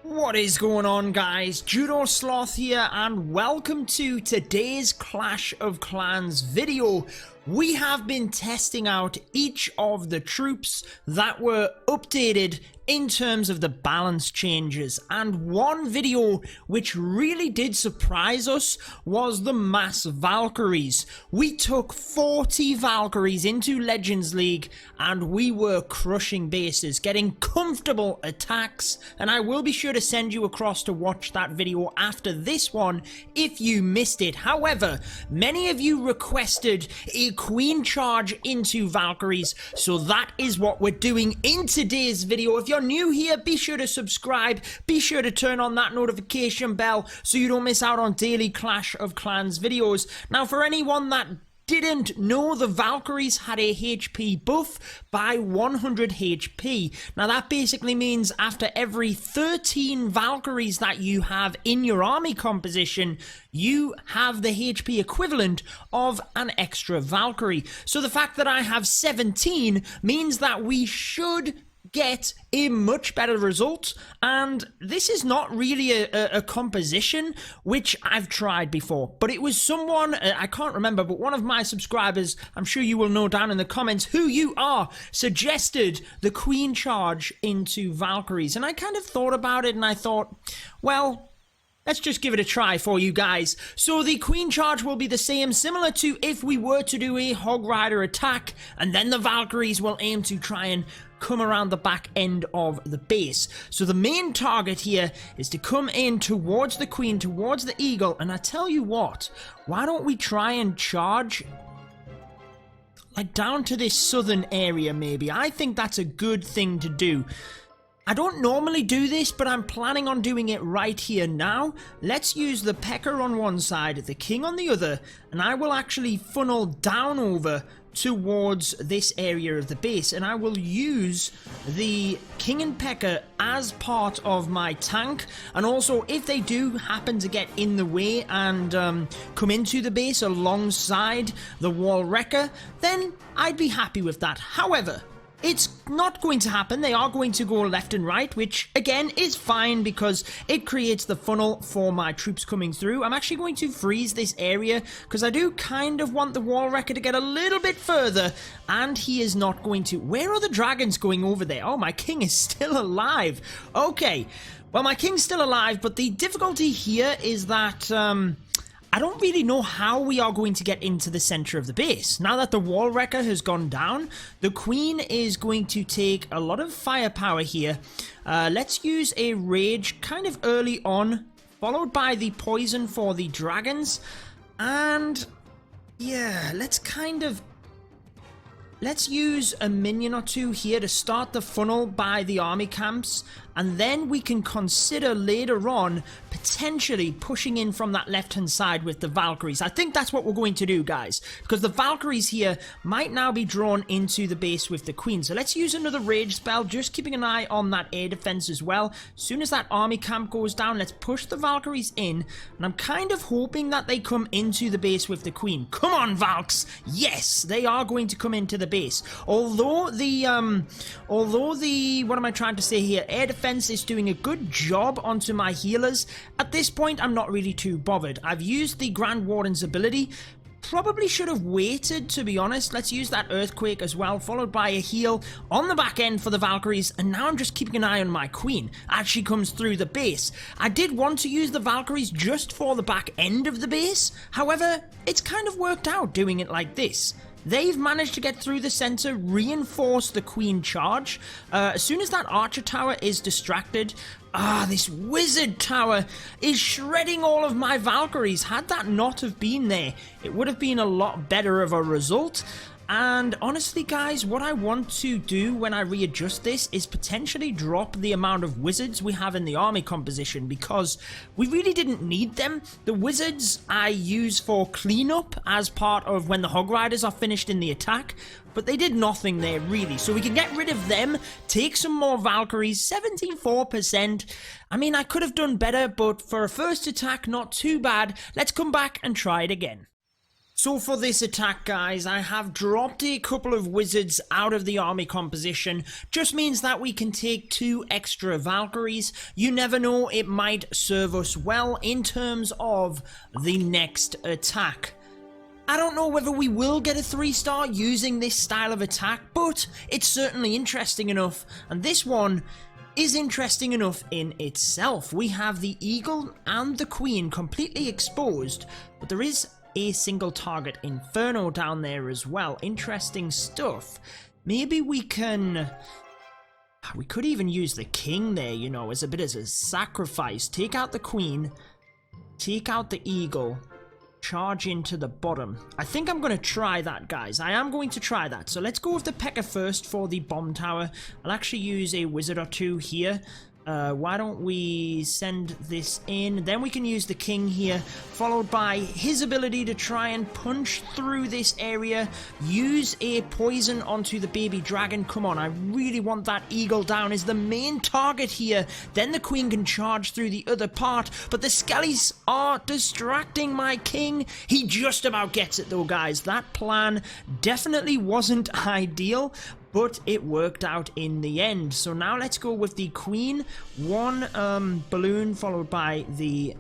What is going on, guys? Judo Sloth here, and welcome to today's Clash of Clans video. We have been testing out each of the troops that were updated in terms of the balance changes, and one video which really did surprise us was the mass Valkyries. We took 40 Valkyries into Legends League and we were crushing bases, getting comfortable attacks, and I will be sure to send you across to watch that video after this one if you missed it. However, many of you requested a Queen Charge into Valkyries, so that is what we're doing in today's video. If you're new here, be sure to subscribe, be sure to turn on that notification bell so you don't miss out on daily Clash of Clans videos. Now, for anyone that didn't know, the Valkyries had a HP buff by 100 HP. Now that basically means after every 13 Valkyries that you have in your army composition, you have the HP equivalent of an extra Valkyrie. So the fact that I have 17 means that we should get a much better result, and this is not really a composition which I've tried before, but it was someone, I can't remember, but one of my subscribers, I'm sure you will know down in the comments who you are, suggested the Queen Charge into Valkyries, and I kind of thought about it and I thought, well, let's just give it a try for you guys. So the Queen Charge will be the same, similar to if we were to do a Hog Rider attack, and then the Valkyries will aim to try and come around the back end of the base. So the main target here is to come in towards the Queen, towards the Eagle, and I tell you what, why don't we try and charge like down to this southern area maybe? I think that's a good thing to do. I don't normally do this, but I'm planning on doing it right here now. Let's use the Pecker on one side, the King on the other, and I will actually funnel down over towards this area of the base, and I will use the King and Pecker as part of my tank. And also, if they do happen to get in the way and come into the base alongside the Wall Wrecker, then I'd be happy with that. However, it's not going to happen. They are going to go left and right, which again is fine because it creates the funnel for my troops coming through. I'm actually going to freeze this area because I do kind of want the Wall Wrecker to get a little bit further, and he is not going to. Where are the dragons going over there? Oh, my king is still alive. Okay, well, my king's still alive, but the difficulty here is that I don't really know how we are going to get into the center of the base. Now that the Wall Wrecker has gone down, the Queen is going to take a lot of firepower here. Let's use a Rage kind of early on, followed by the Poison for the dragons. And yeah, let's use a minion or two here to start the funnel by the army camps, and then we can consider later on potentially pushing in from that left-hand side with the Valkyries. I think that's what we're going to do, guys, because the Valkyries here might now be drawn into the base with the Queen. So let's use another Rage spell, just keeping an eye on that air defense as well. As soon as that army camp goes down, let's push the Valkyries in, and I'm kind of hoping that they come into the base with the Queen. Come on, Valks! Yes, they are going to come into the base. Although the what am I trying to say here? Air defense is doing a good job onto my healers. At this point, I'm not really too bothered. I've used the Grand Warden's ability. Probably should have waited, to be honest. Let's use that Earthquake as well, followed by a heal on the back end for the Valkyries, and now I'm just keeping an eye on my Queen as she comes through the base. I did want to use the Valkyries just for the back end of the base. However, it's kind of worked out doing it like this. They've managed to get through the center, reinforce the Queen Charge. As soon as that Archer Tower is distracted, this Wizard Tower is shredding all of my Valkyries. Had that not have been there, it would have been a lot better of a result. And honestly, guys, what I want to do when I readjust this is potentially drop the amount of wizards we have in the army composition, because we really didn't need them. The wizards I use for cleanup as part of when the Hog Riders are finished in the attack, but they did nothing there really. So we can get rid of them, take some more Valkyries, 74%. I mean, I could have done better, but for a first attack, not too bad. Let's come back and try it again. So for this attack, guys, I have dropped a couple of wizards out of the army composition. Just means that we can take 2 extra Valkyries. You never know, it might serve us well in terms of the next attack. I don't know whether we will get a 3-star using this style of attack, but it's certainly interesting enough. And this one is interesting enough in itself. We have the Eagle and the Queen completely exposed, but there is a single target Inferno down there as well. Interesting stuff. Maybe we can... We could even use the King there, you know, as a bit as a sacrifice. Take out the Queen, take out the Eagle, charge into the bottom. I think I'm going to try that, guys. I am going to try that. So let's go with the P.E.K.K.A first for the bomb tower. I'll actually use a wizard or 2 here. Why don't we send this in? Then we can use the King here, followed by his ability to try and punch through this area. Use a poison onto the baby dragon. Come on, I really want that Eagle down as the main target here. Then the Queen can charge through the other part, but the Skellies are distracting my King. He just about gets it though, guys. That plan definitely wasn't ideal, but it worked out in the end. So now let's go with the Queen. 1 balloon followed by the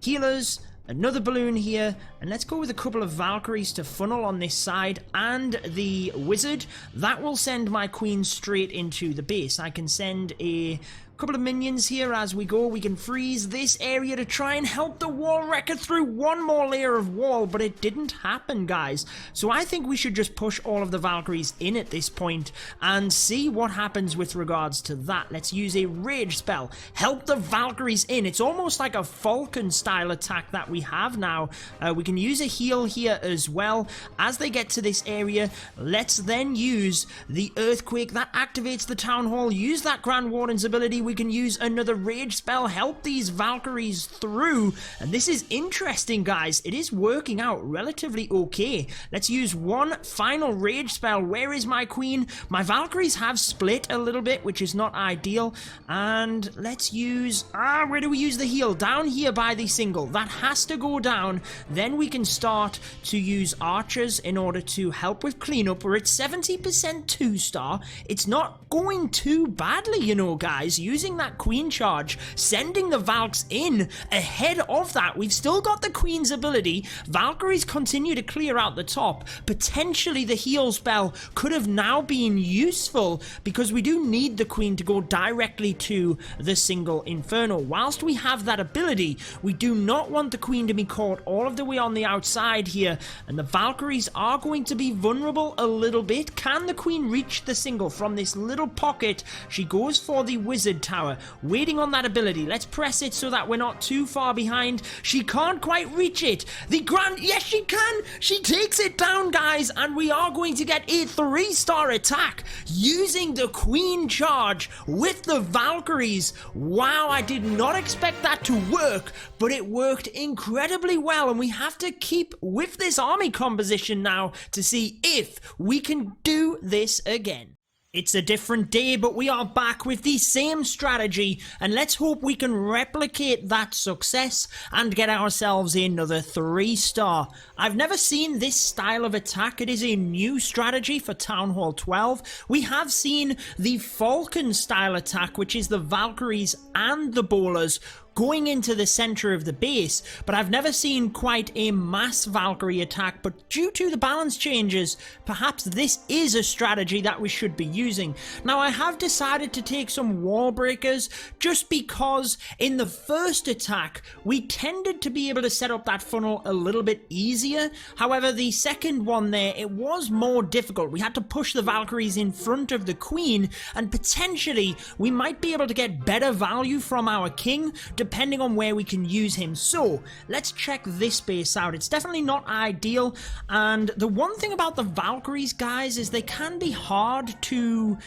healers. Another balloon here. And let's go with a couple of Valkyries to funnel on this side. And the wizard. That will send my Queen straight into the base. I can send a couple of minions here as we go. We can freeze this area to try and help the wall wrecker through one more layer of wall, but it didn't happen, guys. So I think we should just push all of the Valkyries in at this point and see what happens with regards to that. Let's use a rage spell. Help the Valkyries in. It's almost like a Falcon style attack that we have now. We can use a heal here as well. As they get to this area, let's then use the earthquake. That activates the town hall. Use that Grand Warden's ability. We can use another rage spell, help these Valkyries through, and this is interesting, guys. It is working out relatively okay. Let's use one final rage spell. Where is my Queen? My Valkyries have split a little bit, which is not ideal, and let's use, where do we use the heal? Down here by the single. That has to go down. Then we can start to use archers in order to help with cleanup. We're at 70% 2-star. It's not going too badly, you know, guys. Using that Queen Charge, sending the Valks in ahead of that. We've still got the Queen's ability. Valkyries continue to clear out the top. Potentially the heal spell could have now been useful because we do need the Queen to go directly to the single Inferno. Whilst we have that ability, we do not want the Queen to be caught all of the way on the outside here, and the Valkyries are going to be vulnerable a little bit. Can the Queen reach the single from this little pocket? She goes for the wizard tower, waiting on that ability. Let's press it so that we're not too far behind. She can't quite reach it. The Grand, yes she can. She takes it down, guys, and we are going to get a 3-star attack using the Queen Charge with the Valkyries. Wow, I did not expect that to work, but it worked incredibly well, and we have to keep with this army composition now to see if we can do this again. It's a different day, but we are back with the same strategy, and let's hope we can replicate that success and get ourselves another 3-star. I've never seen this style of attack. It is a new strategy for Town Hall 12. We have seen the Falcon style attack, which is the Valkyries and the Bowlers going into the center of the base, but I've never seen quite a mass Valkyrie attack. But due to the balance changes, perhaps this is a strategy that we should be using. Now, I have decided to take some wall breakers just because in the first attack we tended to be able to set up that funnel a little bit easier. However, the second one there, it was more difficult. We had to push the Valkyries in front of the Queen, and potentially we might be able to get better value from our King depending on where we can use him. So let's check this base out. It's definitely not ideal, and the one thing about the Valkyries, guys, is they can be hard to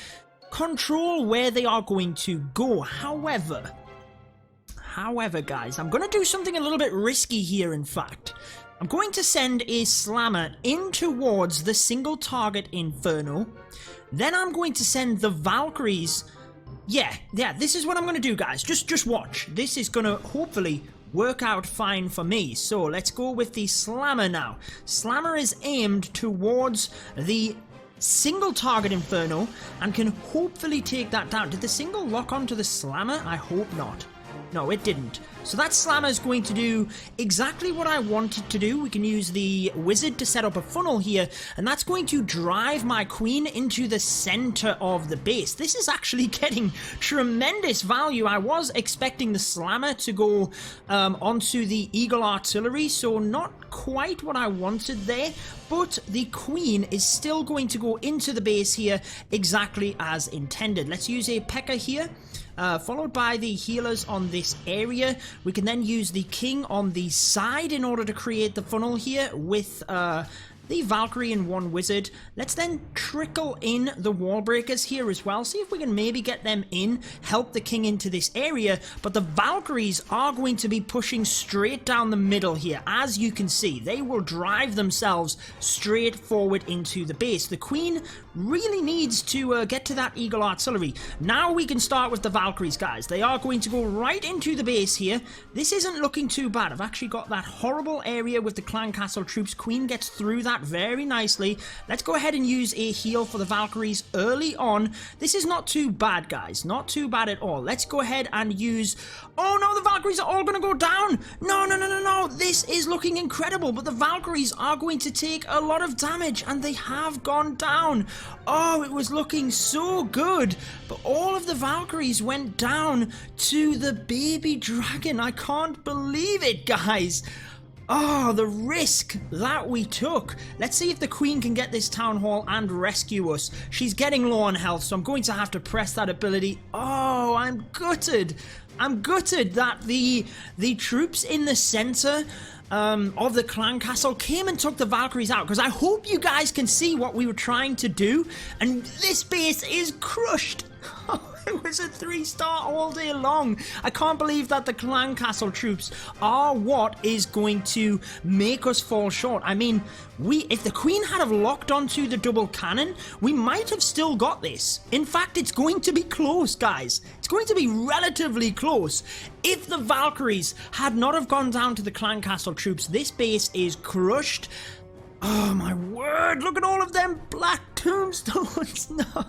control where they are going to go. However, guys, I'm going to do something a little bit risky here. In fact, I'm going to send a slammer in towards the single target Inferno. Then I'm going to send the Valkyries. Yeah, this is what I'm going to do, guys. Just watch. This is going to hopefully work out fine for me. So let's go with the Slammer now. Slammer is aimed towards the single target Inferno and can hopefully take that down. Did the single lock onto the Slammer? I hope not. No, it didn't. So that Slammer is going to do exactly what I wanted to do. We can use the Wizard to set up a funnel here, and that's going to drive my Queen into the center of the base. This is actually getting tremendous value. I was expecting the Slammer to go onto the Eagle Artillery, so not quite what I wanted there, but the Queen is still going to go into the base here exactly as intended. Let's use a P.E.K.K.A here. Followed by the healers on this area. We can then use the king on the side in order to create the funnel here with the Valkyrie and one wizard. Let's then trickle in the wall breakers here as well. See if we can maybe get them in, help the king into this area. But the Valkyries are going to be pushing straight down the middle here. As you can see, they will drive themselves straight forward into the base. The Queen really needs to get to that Eagle Artillery. Now we can start with the Valkyries, guys. They are going to go right into the base here. This isn't looking too bad. I've actually got that horrible area with the Clan Castle troops. Queen gets through that very nicely. Let's go ahead and use a heal for the Valkyries early on. This is not too bad, guys. Not too bad at all. Let's go ahead and use... Oh no, the Valkyries are all going to go down. No, no, no, no, no. This is looking incredible, but the Valkyries are going to take a lot of damage, and they have gone down. Oh, it was looking so good, but all of the Valkyries went down to the baby dragon. I can't believe it, guys. Oh, the risk that we took. Let's see if the Queen can get this town hall and rescue us. She's getting low on health, so I'm going to have to press that ability. Oh, I'm gutted. I'm gutted that the troops in the center of the Clan Castle came and took the Valkyries out, because I hope you guys can see what we were trying to do, and this base is crushed. It was a 3-star all day long. I can't believe that the Clan Castle troops are what is going to make us fall short. I mean, if the Queen had have locked onto the double cannon, we might have still got this. In fact, it's going to be close, guys. It's going to be relatively close. If the Valkyries had not have gone down to the Clan Castle troops, this base is crushed. Oh my word, look at all of them black tombstones. No,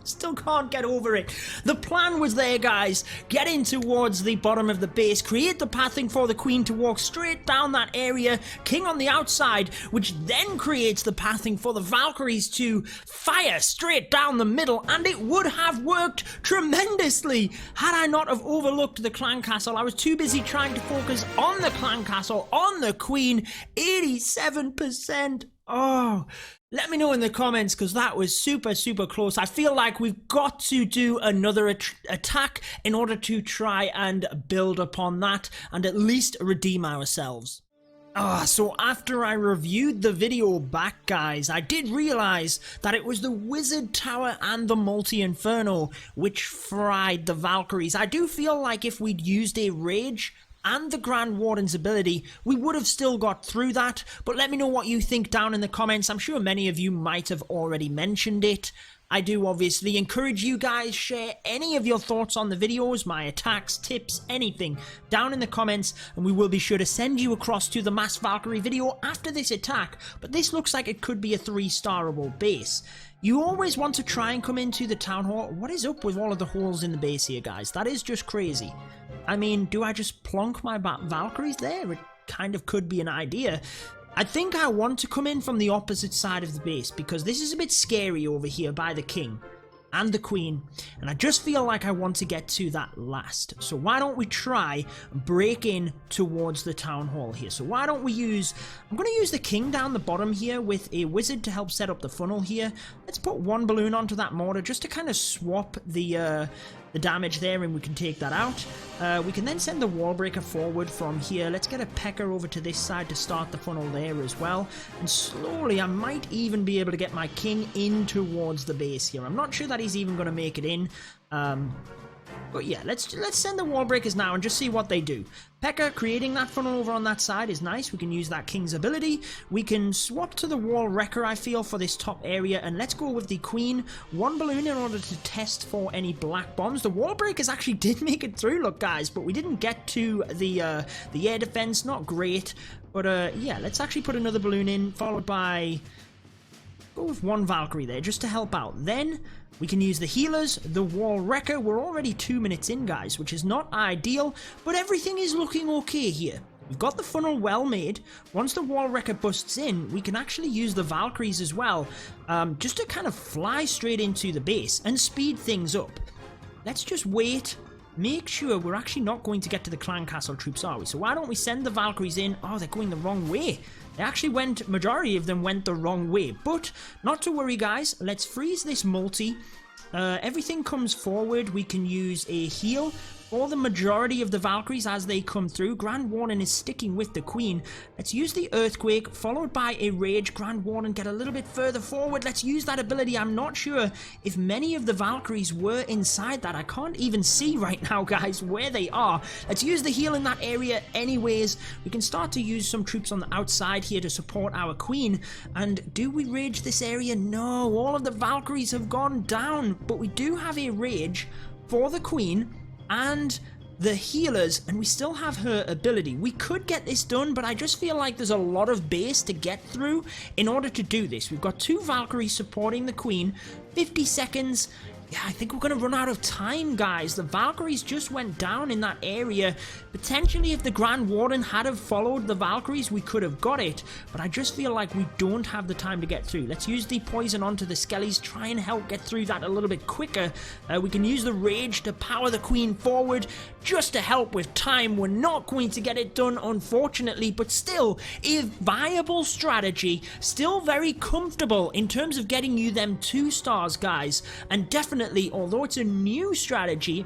still can't get over it. The plan was there, guys. Get in towards the bottom of the base, create the pathing for the Queen to walk straight down that area, king on the outside, which then creates the pathing for the Valkyries to fire straight down the middle, and it would have worked tremendously had I not have overlooked the Clan Castle. I was too busy trying to focus on the Clan Castle, on the Queen. 87%. Oh, let me know in the comments, because that was super, super close. I feel like we've got to do another attack in order to try and build upon that and at least redeem ourselves. So after I reviewed the video back, guys, I did realize that it was the Wizard Tower and the Multi-Inferno which fried the Valkyries. I do feel like if we'd used a Rage and the Grand Warden's ability, we would have still got through that. But let me know what you think down in the comments. I'm sure many of you might have already mentioned it. I do obviously encourage you guys, share any of your thoughts on the videos, my attacks, tips, anything down in the comments, and we will be sure to send you across to the Mass Valkyrie video after this attack. But this looks like it could be a 3-starable base. You always want to try and come into the town hall. What is up with all of the holes in the base here, guys? That is just crazy. I mean, do I just plonk my Valkyries there? It kind of could be an idea. I think I want to come in from the opposite side of the base, because this is a bit scary over here by the king and the Queen, and I just feel like I want to get to that last. So why don't we try break in towards the town hall here? So why don't we use... I'm going to use the king down the bottom here with a wizard to help set up the funnel here. Let's put one balloon onto that mortar just to kind of swap the damage there, and we can take that out. We can then send the wall breaker forward from here. Let's get a P.E.K.K.A over to this side to start the funnel there as well, and slowly I might even be able to get my king in towards the base here. I'm not sure that he's even going to make it in. But yeah, let's send the wall breakers now and just see what they do. P.E.K.K.A creating that funnel over on that side is nice. We can use that King's ability. We can swap to the Wall Wrecker, I feel, for this top area. And let's go with the Queen. One balloon in order to test for any black bombs. The wall breakers actually did make it through, look, guys. But we didn't get to the air defense. Not great. But yeah, let's actually put another balloon in, followed by... Go with one Valkyrie there, just to help out. Then... we can use the healers, the wall wrecker. We're already 2 minutes in, guys, which is not ideal, but everything is looking okay here. We've got the funnel well made. Once the wall wrecker busts in, we can actually use the Valkyries as well, just to kind of fly straight into the base and speed things up. Let's just wait. Make sure we're actually not going to get to the clan castle troops, are we? So why don't we send the Valkyries in? Oh, they're going the wrong way. They actually went, majority of them went the wrong way. But not to worry, guys. Let's freeze this multi. Everything comes forward. We can use a heal for the majority of the Valkyries as they come through. Grand Warden is sticking with the Queen. Let's use the Earthquake, followed by a Rage. Grand Warden get a little bit further forward. Let's use that ability. I'm not sure if many of the Valkyries were inside that. I can't even see right now, guys, where they are. Let's use the heal in that area anyways. We can start to use some troops on the outside here to support our Queen. And do we Rage this area? No, all of the Valkyries have gone down. But we do have a Rage for the Queen and the healers, and we still have her ability. We could get this done, but I just feel like there's a lot of base to get through in order to do this. We've got 2 Valkyries supporting the Queen, 50 seconds. Yeah, I think we're going to run out of time, guys. The Valkyries just went down in that area. Potentially, if the Grand Warden had have followed the Valkyries, we could have got it. But I just feel like we don't have the time to get through. Let's use the poison onto the Skellies. Try and help get through that a little bit quicker. We can use the Rage to power the Queen forward just to help with time. We're not going to get it done, unfortunately. But still, a viable strategy. Still very comfortable in terms of getting you them 2 stars, guys. And definitely, although it's a new strategy,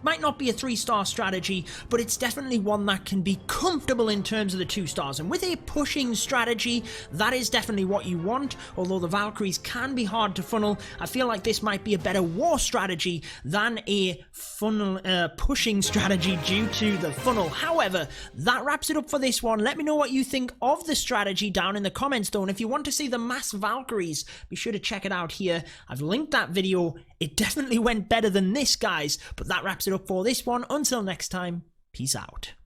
might not be a 3-star strategy, but it's definitely one that can be comfortable in terms of the 2 stars. And with a pushing strategy, that is definitely what you want. Although the Valkyries can be hard to funnel, I feel like this might be a better war strategy than a funnel pushing strategy due to the funnel. However, that wraps it up for this one. Let me know what you think of the strategy down in the comments though. And if you want to see the mass Valkyries, be sure to check it out here. I've linked that video. It definitely went better than this, guys. But that wraps it up for this one. Until next time, peace out.